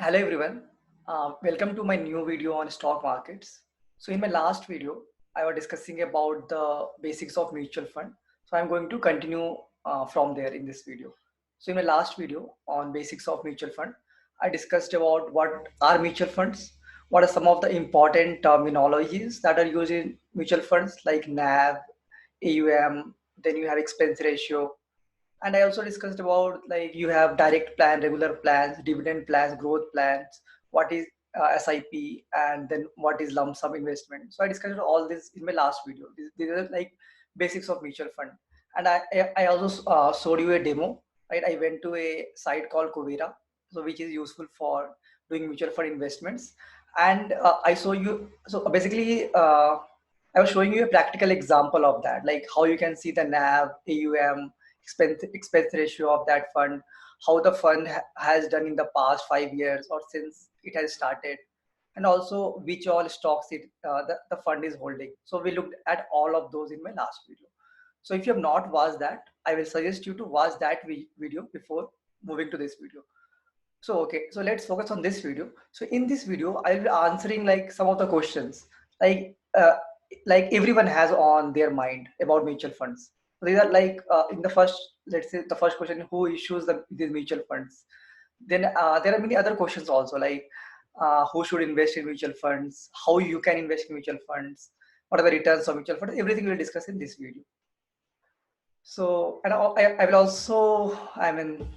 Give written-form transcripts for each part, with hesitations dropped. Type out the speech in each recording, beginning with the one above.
Hello everyone, welcome to my new video on stock markets. So in my last video, I was discussing about the basics of mutual fund. So I'm going to continue from there in this video. So in my last video on basics of mutual fund, I discussed about what are mutual funds, what are some of the important terminologies that are used in mutual funds like NAV, AUM, then you have expense ratio, and I also discussed about like you have direct plan, regular plans, dividend plans, growth plans, what is SIP, and then what is lump sum investment. So I discussed all this in my last video. These are like basics of mutual fund. And I also showed you a demo, right? I went to a site called Covera, so which is useful for doing mutual fund investments. And I saw you, so basically I was showing you a practical example of that, like how you can see the NAV, AUM, expense ratio of that fund, how the fund has done in the past 5 years or since it has started, and also which all stocks the fund is holding. So we looked at all of those in my last video. So if you have not watched that, I will suggest you to watch that video before moving to this video. So okay, so let's focus on this video. So in this video, I will be answering like some of the questions like everyone has on their mind about mutual funds. So these are like in the first, let's say the first question: who issues these mutual funds? Then there are many other questions also, like who should invest in mutual funds? How you can invest in mutual funds? What are the returns of mutual funds? Everything we'll discuss in this video. So and I will also, I mean,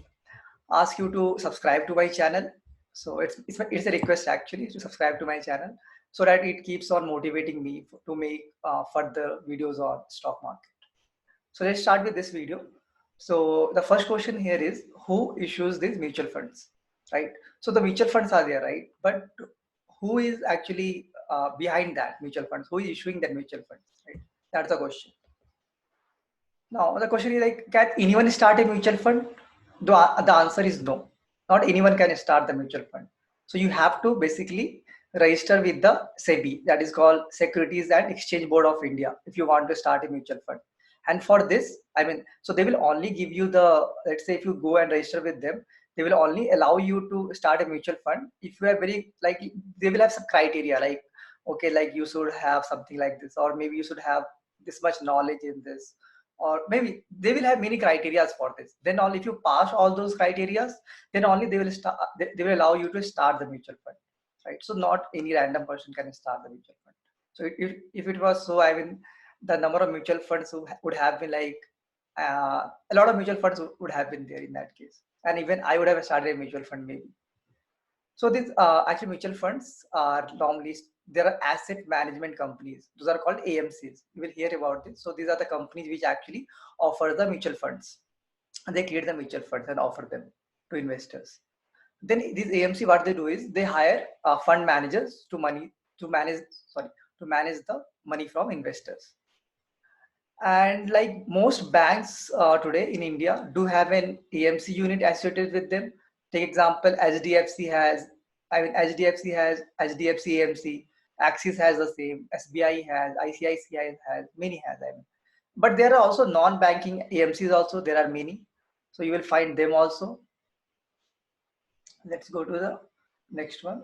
ask you to subscribe to my channel. So it's a request actually to subscribe to my channel so that it keeps on motivating me to make further videos on stock market. So let's start with this video. So the first question here is, who issues these mutual funds, right? So the mutual funds are there, right? But who is actually behind that mutual funds? Who is issuing that mutual funds, right? That's the question. Now, the question is like, can anyone start a mutual fund? The answer is no. Not anyone can start the mutual fund. So you have to basically register with the SEBI, that is called Securities and Exchange Board of India, if you want to start a mutual fund. And for this, I mean, so they will only give you the, let's say if you go and register with them, they will only allow you to start a mutual fund if you are very, like, they will have some criteria, like, okay, like you should have something like this, or maybe you should have this much knowledge in this, or maybe they will have many criterias for this. Then only if you pass all those criterias, then only they will start, they will allow you to start the mutual fund, right? So not any random person can start the mutual fund. So if it was so, I mean, the number of mutual funds would have been like a lot of mutual funds would have been there in that case, and even I would have started a mutual fund maybe. So these actually mutual funds are normally, there are asset management companies. Those are called AMCs. You will hear about this. So these are the companies which actually offer the mutual funds. And they create the mutual funds and offer them to investors. Then these AMC, what they do is they hire fund managers to manage, sorry, to manage the money from investors. And like most banks today in India do have an AMC unit associated with them. Take example, HDFC has, I mean, HDFC has HDFC AMC, Axis has the same, SBI has, ICICI has, many has, I mean. But there are also non-banking AMCs also, there are many. So you will find them also. Let's go to the next one.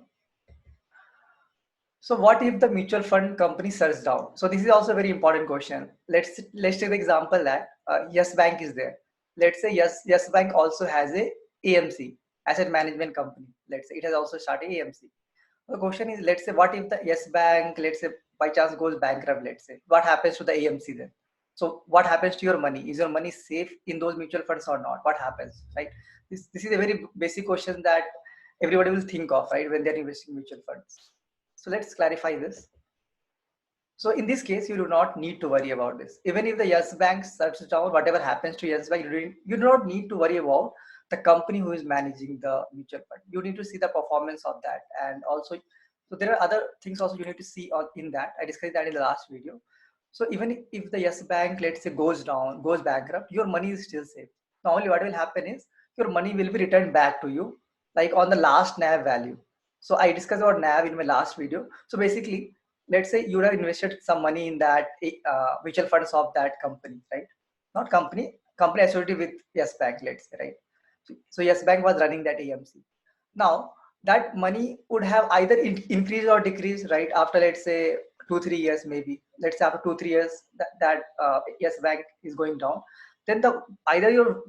So what if the mutual fund company shuts down? So this is also a very important question. Let's take the example that Yes Bank is there. Let's say Yes Bank also has a AMC, asset management company. Let's say it has also started AMC. The question is, let's say what if the Yes Bank, let's say by chance goes bankrupt, let's say, what happens to the AMC then? So what happens to your money? Is your money safe in those mutual funds or not? What happens, right? This is a very basic question that everybody will think of, right, when they're investing in mutual funds. So let's clarify this. So in this case, you do not need to worry about this. Even if the Yes Bank shuts down, whatever happens to Yes Bank, you do not need to worry about the company who is managing the mutual fund. You need to see the performance of that. And also, so there are other things also you need to see in that. I discussed that in the last video. So even if the Yes Bank, let's say, goes down, goes bankrupt, your money is still safe. Normally what will happen is your money will be returned back to you, like on the last NAV value. So I discussed about NAV in my last video. So basically, let's say you have invested some money in that mutual funds of that company, right? Not company associated with Yes Bank, let's say, right? So Yes Bank was running that AMC. Now that money would have either increased or decreased, right? After, let's say, 2 3 years, maybe. Let's say after 2 3 years, that yes bank is going down. Then the either your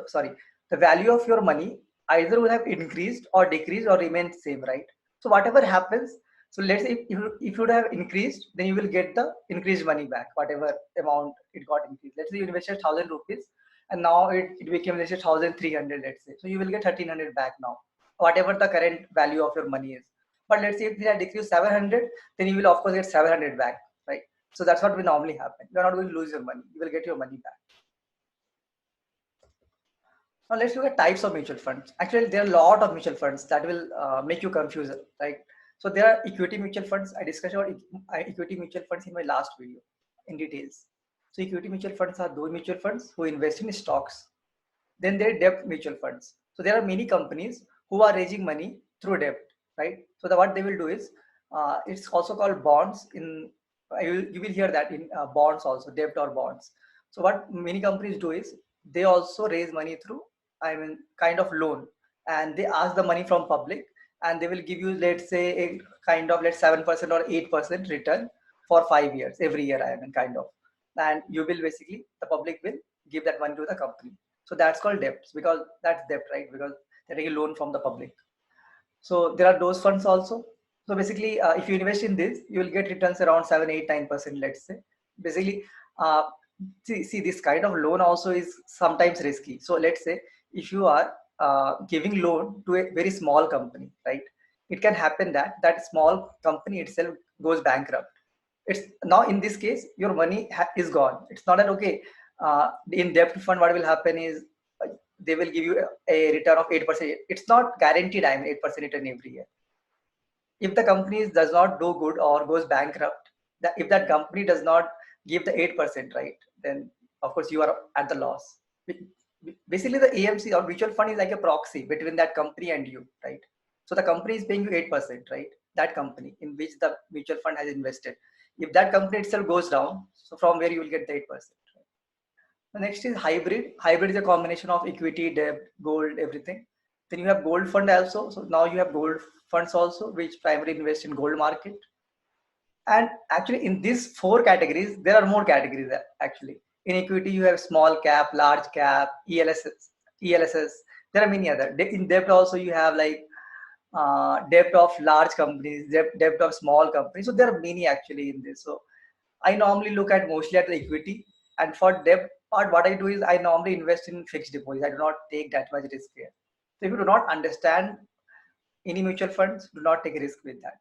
sorry, the value of your money either will have increased or decreased or remain same, right? So whatever happens, so let's say if you would have increased, then you will get the increased money back, whatever amount it got increased. Let's say you invested 1,000 rupees, and now it became, let's say, 1,300, let's say. So you will get 1,300 back now, whatever the current value of your money is. But let's say if it had decreased 700, then you will of course get 700 back, right? So that's what will normally happen. You're not going to lose your money. You will get your money back. Now let's look at types of mutual funds. Actually, there are a lot of mutual funds that will make you confused, right? So there are equity mutual funds. I discussed about equity mutual funds in my last video in details. So equity mutual funds are those mutual funds who invest in stocks. Then there are debt mutual funds. So there are many companies who are raising money through debt, right? So what they will do is, it's also called bonds. You will hear that in bonds also, debt or bonds. So what many companies do is they also raise money through, I mean, kind of loan, and they ask the money from public, and they will give you, let's say, a kind of, let's 7% or 8% return for 5 years, every year, I mean, kind of. And you will basically, the public will give that money to the company. So that's called debts, because that's debt, right? Because they're taking a loan from the public. So there are those funds also. So basically, if you invest in this, you will get returns around 7, 8, 9%, let's say. Basically, uh, see, this kind of loan also is sometimes risky. So let's say if you are giving loan to a very small company, right? It can happen that that small company itself goes bankrupt. It's now, in this case, your money is gone. It's not that, okay, in debt fund what will happen is, they will give you a return of 8%. It's not guaranteed, I mean, 8% return every year. If the company does not do good or goes bankrupt, if that company does not give the 8%, right, then of course you are at the loss. Basically, the AMC or mutual fund is like a proxy between that company and you, right? So the company is paying you 8%, right? That company in which the mutual fund has invested. If that company itself goes down, so from where you will get the 8%. The next is hybrid. Hybrid is a combination of equity, debt, gold, everything. Then you have gold fund also. So now you have gold funds also, which primarily invest in gold market. And actually, in these four categories, there are more categories actually. In equity, you have small cap, large cap, ELSS. There are many other. In debt also, you have like debt of large companies, debt of small companies. So there are many actually in this. So I normally look at mostly at the equity, and for debt part, what I do is I normally invest in fixed deposits. I do not take that much risk here. So if you do not understand any mutual funds, do not take a risk with that.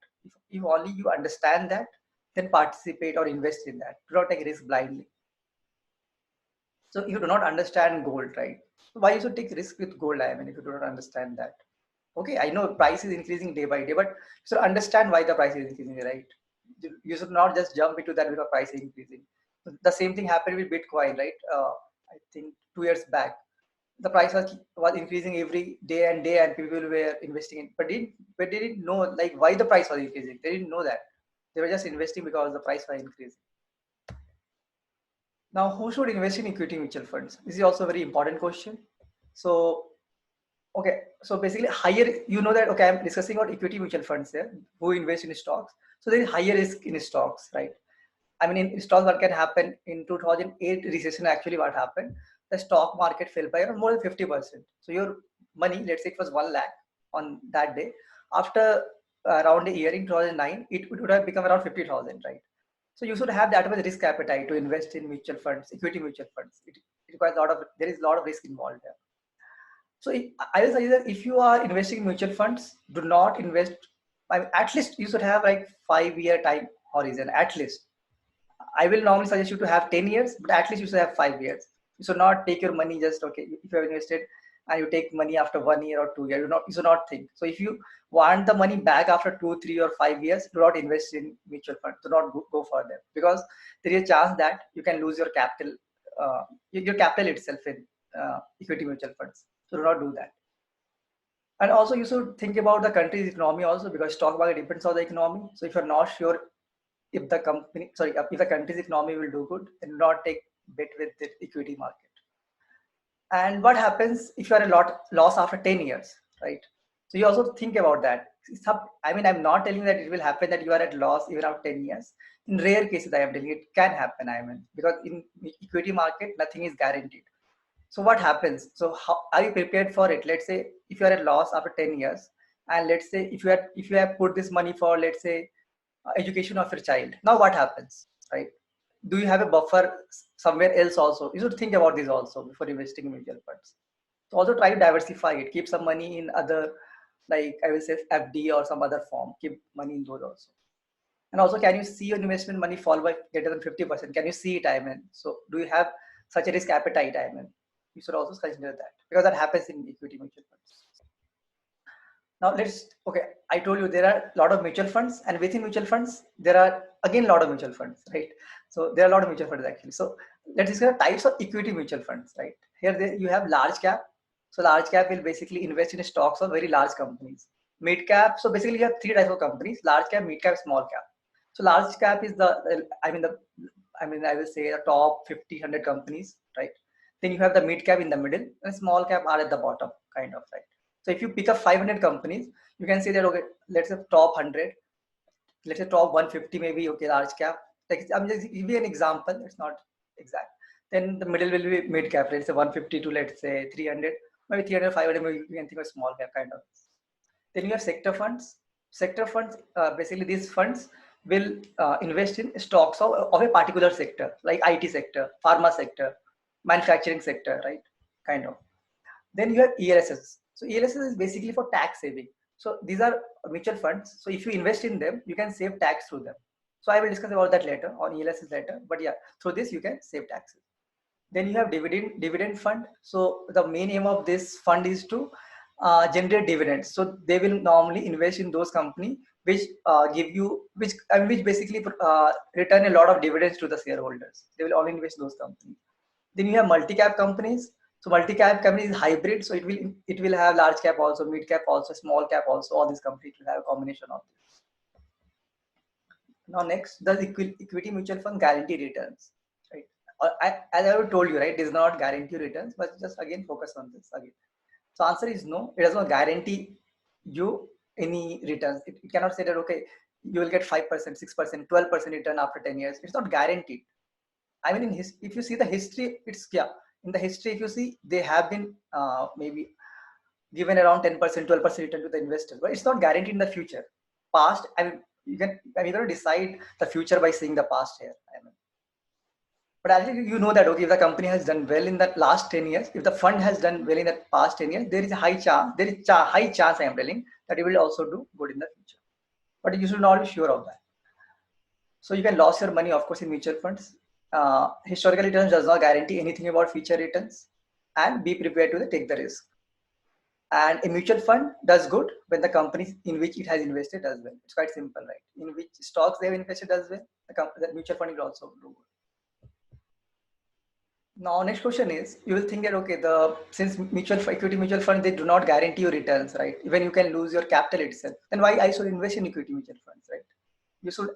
If only you understand that, then participate or invest in that. Do not take a risk blindly. So if you do not understand gold, right? So why you should take risk with gold? I mean, if you do not understand that. Okay, I know price is increasing day by day, but you should understand why the price is increasing, right? You should not just jump into that because price is increasing. The same thing happened with Bitcoin, right? I think 2 years back, the price was increasing every day and day, and people were investing in, but they didn't know like why the price was increasing. They didn't know that. They were just investing because the price was increasing. Now, who should invest in equity mutual funds? This is also a very important question. So, okay, so basically, higher, you know that, okay, I'm discussing about equity mutual funds here who invest in stocks. So, there is higher risk in stocks, right? I mean, in stocks, what can happen in 2008 recession? Actually, what happened? The stock market fell by around more than 50%. So, your money, let's say it was 1 lakh on that day. After around a year in 2009, it would have become around 50,000, right? So you should have that much risk appetite to invest in mutual funds, equity mutual funds. It requires a lot of, there is a lot of risk involved there. So I will say that if you are investing in mutual funds, do not invest. I mean, at least you should have like 5 year time horizon. At least I will normally suggest you to have 10 years, but at least you should have 5 years. You should not take your money just, okay, if you have invested and you take money after 1 year or 2 years, you should not think. So if you want the money back after 2, 3, or 5 years, do not invest in mutual funds. Do not go for them, because there is a chance that you can lose your capital itself in equity mutual funds. So do not do that. And also you should think about the country's economy also, because stock market depends on the economy. So if you're not sure if the country's economy will do good, then not take bet with the equity market. And what happens if you are a lot loss after 10 years, right? So you also think about that. I mean, I'm not telling that it will happen that you are at loss even after 10 years. In rare cases, I am telling it can happen. I mean, because in equity market, nothing is guaranteed. So what happens? So how are you prepared for it? Let's say if you are at loss after 10 years, and let's say if you have put this money for, let's say, education of your child. Now what happens, right? Do you have a buffer somewhere else also? You should think about this also before investing in mutual funds. So also try to diversify it. Keep some money in other, like I will say FD or some other form. Keep money in those also. And also, can you see your investment money fall by greater than 50%? Can you see it? I mean, so do you have such a risk appetite? I mean, you should also consider that because that happens in equity mutual funds. Now okay, I told you there are a lot of mutual funds, and within mutual funds, there are again a lot of mutual funds, right? So there are a lot of mutual funds actually. So let's discuss types of equity mutual funds, right? Here you have large cap. So large cap will basically invest in stocks of very large companies. Mid cap, so basically you have three types of companies: large cap, mid cap, small cap. So large cap is I will say the top 50, 100 companies, right? Then you have the mid cap in the middle, and small cap are at the bottom, kind of, right? So if you pick up 500 companies, you can say that, okay, let's say top 100, let's say top 150, maybe, okay, large cap. Like, I'm just giving you an example, it's not exact. Then the middle will be mid cap, let's say 150 to, let's say, 300, maybe 300, 500, maybe you can think of small cap, kind of. Then you have sector funds. Sector funds, basically these funds will invest in stocks of a particular sector, like IT sector, pharma sector, manufacturing sector, right? Kind of. Then you have ELSS. So ELSS is basically for tax saving. So these are mutual funds. So if you invest in them, you can save tax through them. So I will discuss about that later on ELSS later. But yeah, through this you can save taxes. Then you have dividend fund. So the main aim of this fund is to generate dividends. So they will normally invest in those companies which give you which basically return a lot of dividends to the shareholders. They will only invest in those companies. Then you have multi-cap companies. So multi-cap company is hybrid. So it will have large cap also, mid cap also, small cap also. All these companies will have a combination of this. Now next, does equity mutual fund guarantee returns? Right. As I told you, right, it does not guarantee returns, but just again focus on this again. So answer is no. It does not guarantee you any returns. It cannot say that, okay, you will get 5%, 6%, 12% return after 10 years. It's not guaranteed. I mean, if you see the history, it's in the history, if you see, they have been maybe given around 10%, 12% return to the investors, but it's not guaranteed in the future. Past, I mean, you can decide the future by seeing the past here. I mean, but actually, you know that, okay, if the company has done well in the last 10 years, if the fund has done well in the past 10 years, there is a high chance, high chance, I am telling, that it will also do good in the future. But you should not be sure of that. So you can lose your money, of course, in mutual funds. Historical returns does not guarantee anything about future returns, and be prepared to take the risk. And a mutual fund does good when the company in which it has invested does well. It's quite simple, right? In which stocks they have invested does well, the mutual fund will also do good. Now, next question is, you will think that, okay, since equity mutual fund, they do not guarantee you returns, right? Even you can lose your capital itself. Then why I should invest in equity mutual funds, right? You should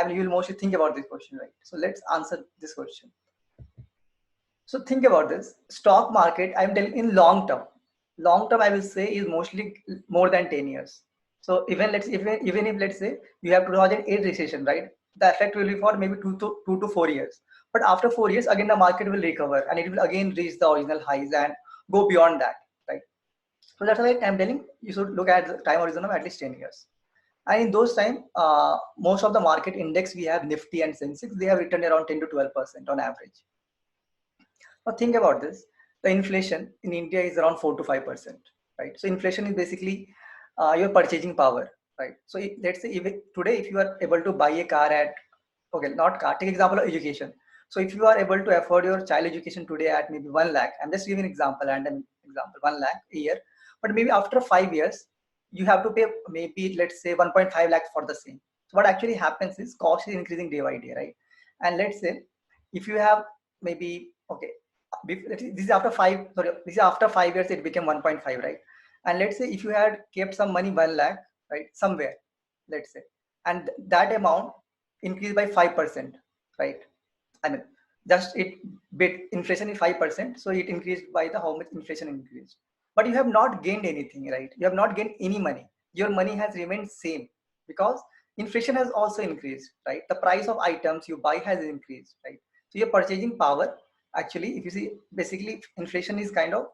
you will mostly think about this question, right? So let's answer this question. So think about this. Stock market, I'm telling in long term. Long term, I will say, is mostly more than 10 years. So even if let's say you have 2008 recession, right? The effect will be for maybe 2 to 4 years. But after 4 years, again the market will recover and it will again reach the original highs and go beyond that, right? So that's why I'm telling you should look at the time horizon of at least 10 years. And in those time, most of the market index we have Nifty and Sensex, they have returned around 10 to 12% on average. Now think about this. The inflation in India is around 4 to 5%, right? So inflation is basically your purchasing power, right? So let's say today, if you are able to buy a car at, okay, not car, take example of education. So if you are able to afford your child education today at maybe 1 lakh, I'm just giving an example, 1 lakh a year, but maybe after 5 years, you have to pay maybe, let's say, 1.5 lakhs for the same. So what actually happens is cost is increasing day by day, right? And let's say if you have maybe, okay, this is after 5 years it became 1.5, right? And let's say if you had kept some money 1 lakh, right, somewhere, let's say, and that amount increased by 5%, right? I mean, just it bit inflation is 5%, so it increased by the how much inflation increased. but you have not gained anything, right? You have not gained any money. Your money has remained same because inflation has also increased, right? The price of items you buy has increased, right? So your purchasing power, actually, if you see, basically inflation is kind of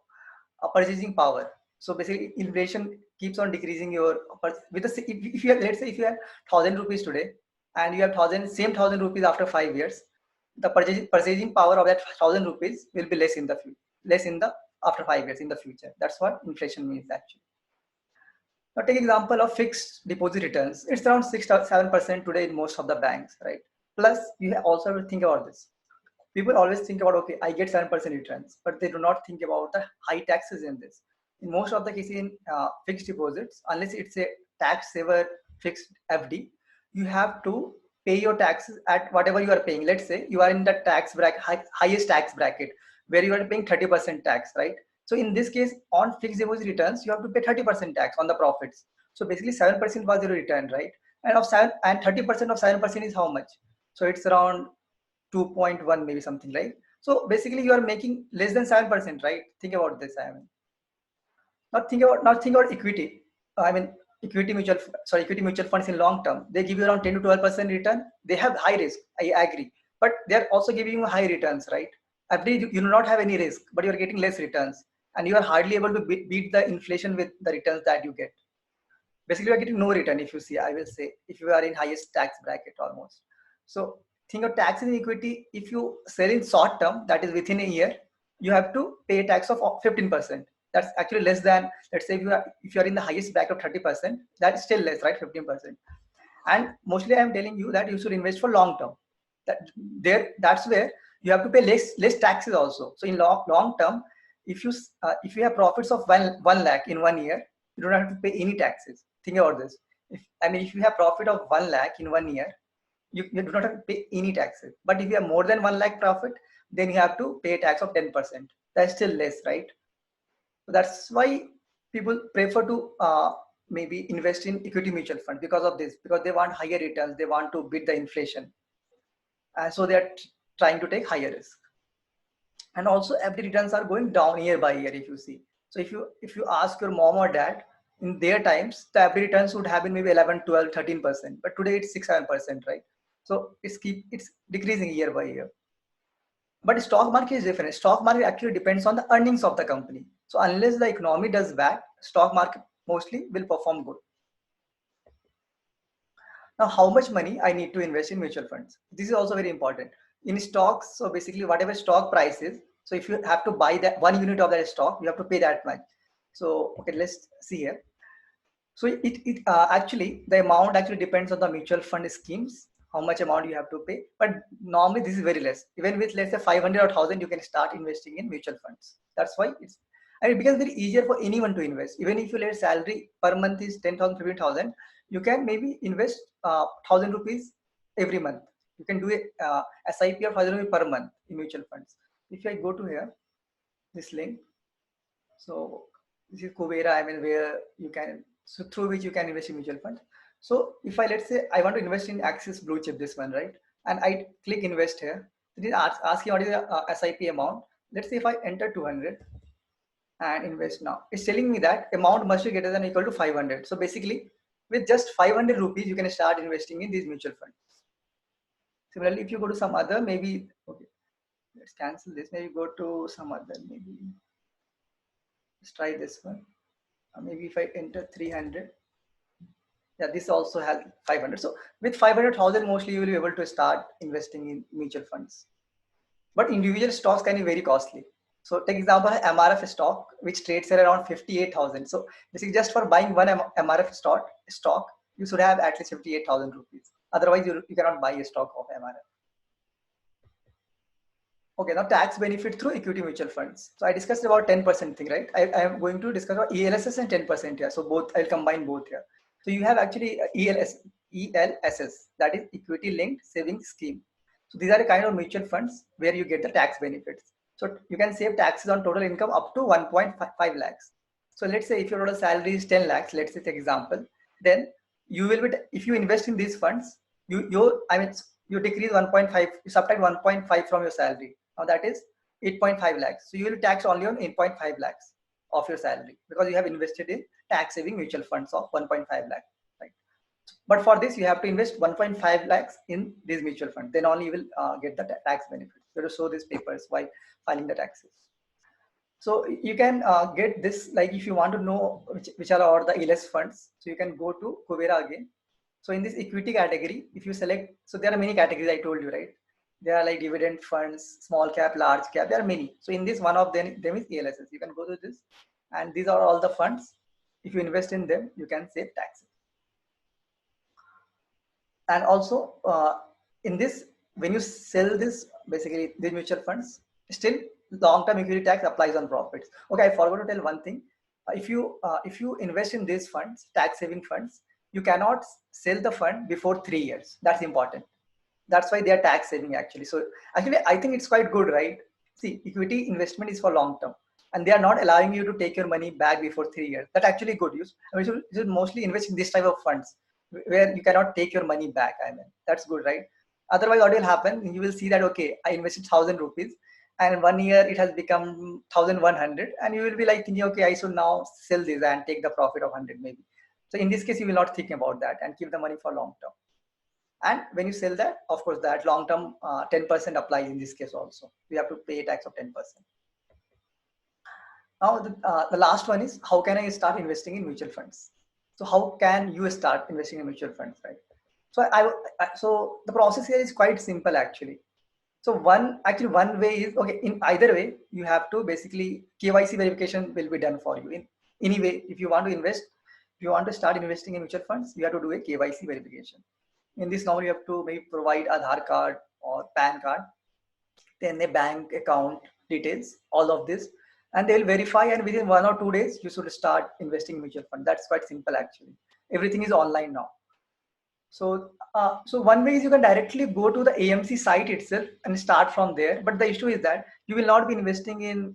a purchasing power. So basically inflation keeps on decreasing your with the if you have, let's say if you have 1,000 rupees today and you have same 1,000 rupees after 5 years, the purchasing power of that 1,000 rupees will be less in the after 5 years in the future. That's what inflation means actually. Now take example of fixed deposit returns. It's around 6 to 7% today in most of the banks, right? Plus you also have to think about this. People always think about, okay, I get 7% returns, but they do not think about the high taxes in this. In most of the cases in fixed deposits, unless it's a tax saver fixed FD, you have to pay your taxes at whatever you are paying. Let's say you are in the tax bracket, highest tax bracket, where you are paying 30% tax, right? So in this case, on fixed deposit returns, you have to pay 30% tax on the profits. So basically 7% was your return, right? And of 30% of 7% is how much? So it's around 2.1 maybe something, right? So basically you are making less than 7%, right? Think about this. I mean, not think about equity. I mean, equity mutual funds in long term, they give you around 10 to 12% return. They have high risk, I agree, but they're also giving you high returns, right? Every you do not have any risk, but you're getting less returns, and you are hardly able to beat the inflation with the returns that you get. Basically you're getting no return. If you see, I will say, if you are in highest tax bracket almost. So think of tax in equity. If you sell in short term, that is within a year, you have to pay a tax of 15%. That's actually less than, let's say if you are in the highest bracket of 30%, that's still less, right? 15%. And mostly I'm telling you that you should invest for long term. That's where you have to pay less taxes also. So in long term, if you have profits of 1 lakh in 1 year, you don't have to pay any taxes. Think about this. If you have profit of 1 lakh in 1 year, you do not have to pay any taxes. But if you have more than 1 lakh profit, then you have to pay a tax of 10%. That's still less, right? So that's why people prefer to maybe invest in equity mutual fund because of this, because they want higher returns, they want to beat the inflation, and so they are trying to take higher risk. And also FD returns are going down year by year, if you see. So if you ask your mom or dad, in their times the FD returns would have been maybe 11, 12, 13%, but today it's 6, 7%, right? So it's decreasing year by year. But stock market is different. Stock market actually depends on the earnings of the company. So unless the economy does bad, stock market mostly will perform good. Now, how much money I need to invest in mutual funds? This is also very important. In stocks, so basically whatever stock price is, so if you have to buy that 1 unit of that stock, you have to pay that much. So, okay, let's see here. So it actually, the amount actually depends on the mutual fund schemes, how much amount you have to pay. But normally this is very less. Even with let's say 500 or 1,000, you can start investing in mutual funds. That's why and it becomes very easier for anyone to invest. Even if your salary per month is 10,000, 15,000, you can maybe invest 1,000 rupees every month. You can do a SIP of 1,000 rupees per month in mutual funds. If I go to here, this link, so this is Kubera, I mean, where you can, so through which you can invest in mutual funds. So if let's say I want to invest in Axis Blue Chip, this one, right? And I click invest here. It is asking what is the SIP amount. Let's say if I enter 200 and invest now, it's telling me that amount must be greater than or equal to 500. So basically, with just 500 rupees, you can start investing in these mutual funds. Similarly, if you go to some other, maybe, okay, let's cancel this. Maybe go to some other, maybe let's try this one. Maybe if I enter 300, yeah, this also has 500. So with 500,000, mostly you will be able to start investing in mutual funds. But individual stocks can be very costly. So take example, MRF stock, which trades at around 58,000. So this is just for buying one MRF stock, you should have at least 58,000 rupees. Otherwise, you cannot buy a stock of MRF. Okay, now tax benefit through equity mutual funds. So I discussed about 10% thing, right? I am going to discuss about ELSS and 10% here. So both, I'll combine both here. So you have actually ELSS, that is equity linked savings scheme. So these are a kind of mutual funds where you get the tax benefits. So you can save taxes on total income up to 1.5 lakhs. So let's say if your total salary is 10 lakhs, let's say, take example, then you will be, if you invest in these funds, you decrease 1.5, you subtract 1.5 from your salary. Now that is 8.5 lakhs. So you will tax only on 8.5 lakhs. of your salary, because you have invested in tax saving mutual funds of 1.5 lakh, right? But for this, you have to invest 1.5 lakhs in these mutual funds. Then only you will get the tax benefit. You have to show these papers while filing the taxes. So you can get this, like if you want to know which are all the ALS funds, so you can go to Kuvera again. So in this equity category, if you select, so there are many categories I told you, right? There are like dividend funds, small cap, large cap, there are many. So in this, one of them is ALSs. You can go to this, and these are all the funds. If you invest in them, you can save taxes. And also in this, when you sell this, basically the mutual funds, still long-term equity tax applies on profits. Okay, I forgot to tell one thing. If you invest in these funds, tax saving funds, you cannot sell the fund before 3 years. That's important. That's why they are tax saving actually. So actually, I think it's quite good, right? See, equity investment is for long term, and they are not allowing you to take your money back before 3 years. That's actually good. You should mostly invest in this type of funds where you cannot take your money back. I mean, that's good, right? Otherwise, what will happen? You will see that, okay, I invested 1,000 rupees, and in 1 year it has become 1,100, and you will be like thinking, okay, I should now sell this and take the profit of 100 maybe. So in this case, you will not think about that and keep the money for long term. And when you sell that, of course, that long term 10% applies in this case also. You have to pay a tax of 10%. Now, the last one is, how can I start investing in mutual funds? So how can you start investing in mutual funds, right? So the process here is quite simple actually. So one way is, okay, in either way, you have to basically KYC verification will be done for you. In any way, if you want to invest, if you want to start investing in mutual funds, you have to do a KYC verification. In this, now you have to maybe provide Aadhaar card or PAN card, then a bank account details, all of this, and they will verify, and within 1 or 2 days you should start investing in mutual fund. That's quite simple actually. Everything is online now. So one way is you can directly go to the AMC site itself and start from there. But the issue is that you will not be investing in,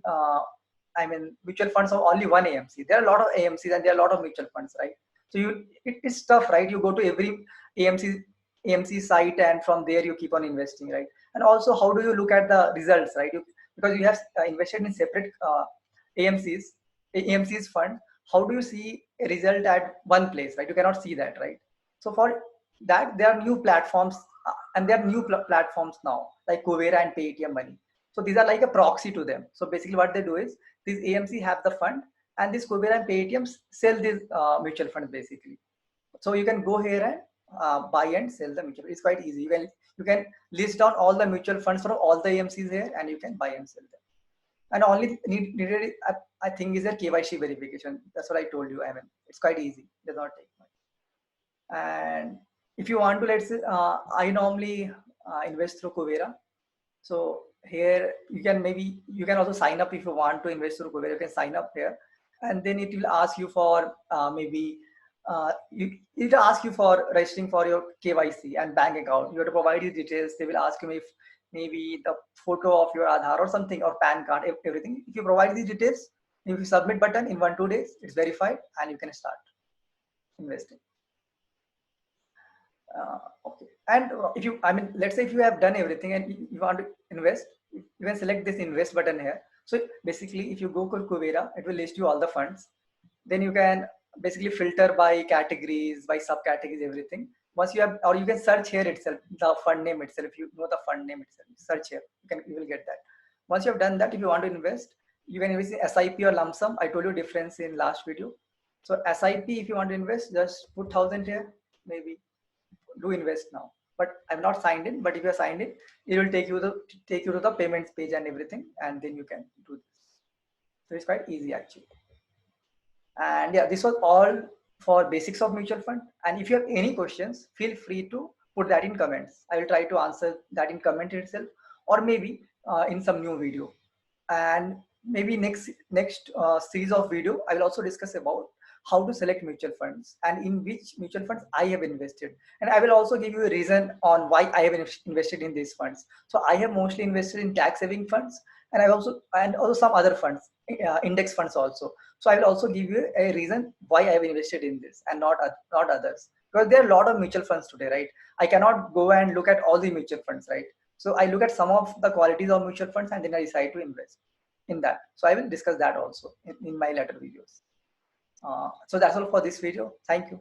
mutual funds of only one AMC. There are a lot of AMCs and there are a lot of mutual funds, right? So it's tough, right? You go to every AMC site, and from there you keep on investing, right? And also, how do you look at the results, right? Because you have invested in separate AMC's fund. How do you see a result at one place, right? You cannot see that, right? So for that, there are new platforms, and there are new platforms now, like Kuvera and Paytm Money. So these are like a proxy to them. So basically what they do is, these AMC have the fund, and this Kuvera and Paytm sell these mutual funds basically. So you can go here and buy and sell the mutual. It's quite easy. You can list down all the mutual funds from all the AMCs here, and you can buy and sell them. And only needed, I think, is a KYC verification. That's what I told you. I mean, it's quite easy. It does not take much. And if you want to, let's say, I normally invest through Kuvera. So here you can also sign up if you want to invest through Kuvera. You can sign up here, and then it will ask you for it will ask you for registering for your KYC and bank account. You have to provide these details. They will ask you if maybe the photo of your Aadhaar or something, or PAN card, everything. If you provide these details, if you submit button, in 1-2 days, it's verified and you can start investing. Okay. And if you, let's say if you have done everything and you want to invest, you can select this invest button here. So basically, if you go to Kuvera, it will list you all the funds. Then you can basically filter by categories, by subcategories, everything. Once you have, or you can search here itself, the fund name itself. If you know the fund name itself, search here. You will get that. Once you have done that, if you want to invest, you can invest in SIP or lump sum. I told you difference in last video. So SIP, if you want to invest, just put 1,000 here, maybe. Do invest now. But I'm not signed in. But if you're signed in, it will take you to the payments page and everything, and then you can do this. So it's quite easy actually. And yeah, this was all for basics of mutual fund. And if you have any questions, feel free to put that in comments. I will try to answer that in comment itself, or maybe in some new video. And maybe next series of video, I will also discuss about how to select mutual funds and in which mutual funds I have invested. And I will also give you a reason on why I have invested in these funds. So I have mostly invested in tax saving funds, and also some other funds, index funds also. So I will also give you a reason why I have invested in this and not others, because there are a lot of mutual funds today, right? I cannot go and look at all the mutual funds, right? So I look at some of the qualities of mutual funds and then I decide to invest. in that. So I will discuss that also in my later videos. So that's all for this video. Thank you.